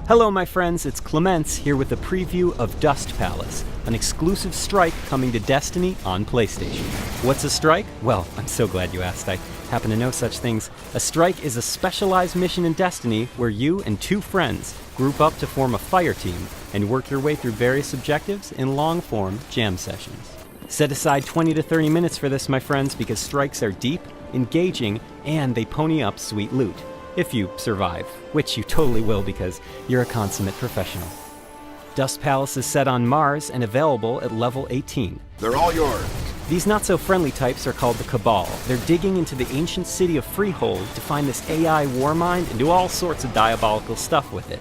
Hello my friends, it's Clements here with a preview of Dust Palace, an exclusive strike coming to Destiny on PlayStation. What's a strike? Well, I'm so glad you asked. I happen to know such things. A strike is a specialized mission in Destiny where you and two friends group up to form a fire team and work your way through various objectives in long-form jam sessions. Set aside 20 to 30 minutes for this, my friends, because strikes are deep, engaging, and they pony up sweet loot. If you survive, which you totally will because you're a consummate professional. Dust Palace is set on Mars and available at level 18. They're all yours. These not-so-friendly types are called the Cabal. They're digging into the ancient city of Freehold to find this AI war mine and do all sorts of diabolical stuff with it.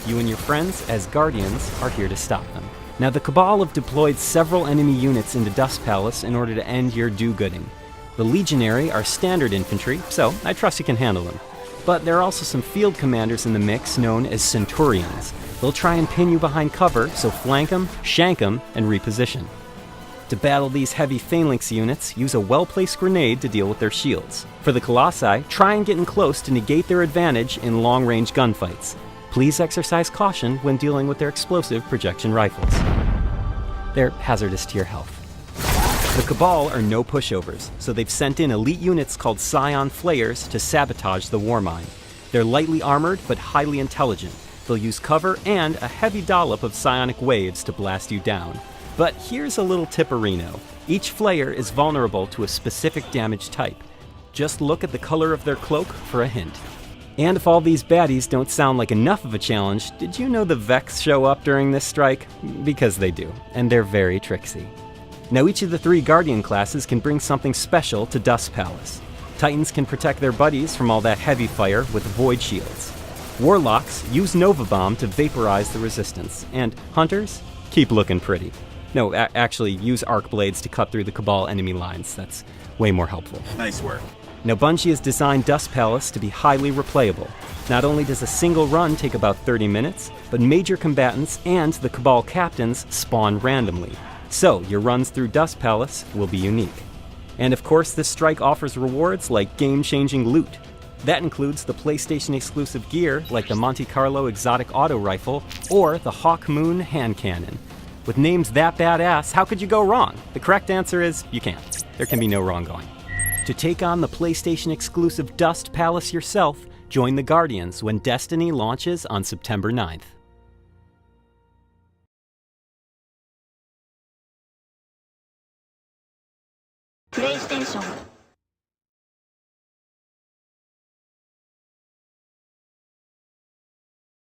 You and your friends, as Guardians, are here to stop them. Now, the Cabal have deployed several enemy units into Dust Palace in order to end your do-gooding. The Legionary are standard infantry, so I trust you can handle them. But there are also some field commanders in the mix known as Centurions. They'll try and pin you behind cover, so flank them, shank them, and reposition. To battle these heavy phalanx units, use a well-placed grenade to deal with their shields. For the Colossi, try and get in close to negate their advantage in long-range gunfights. Please exercise caution when dealing with their explosive projection rifles. They're hazardous to your health. The Cabal are no pushovers, so they've sent in elite units called Scion Flayers to sabotage the war mine. They're lightly armored but highly intelligent. They'll use cover and a heavy dollop of psionic waves to blast you down. But here's a little tipperino. Each Flayer is vulnerable to a specific damage type. Just look at the color of their cloak for a hint. And if all these baddies don't sound like enough of a challenge, did you know the Vex show up during this strike? Because they do, and they're very tricksy. Now each of the three Guardian classes can bring something special to Dust Palace. Titans can protect their buddies from all that heavy fire with void shields. Warlocks use Nova Bomb to vaporize the resistance. And Hunters, keep looking pretty. No, actually use Arc Blades to cut through the Cabal enemy lines. That's way more helpful. Nice work. Now Bungie has designed Dust Palace to be highly replayable. Not only does a single run take about 30 minutes, but major combatants and the Cabal captains spawn randomly. So, your runs through Dust Palace will be unique. And of course, this strike offers rewards like game-changing loot. That includes the PlayStation exclusive gear like the Monte Carlo exotic auto rifle or the Hawk Moon hand cannon. With names that badass, how could you go wrong? The correct answer is you can't. There can be no wrong going. To take on the PlayStation exclusive Dust Palace yourself, join the Guardians when Destiny launches on September 9th. PlayStation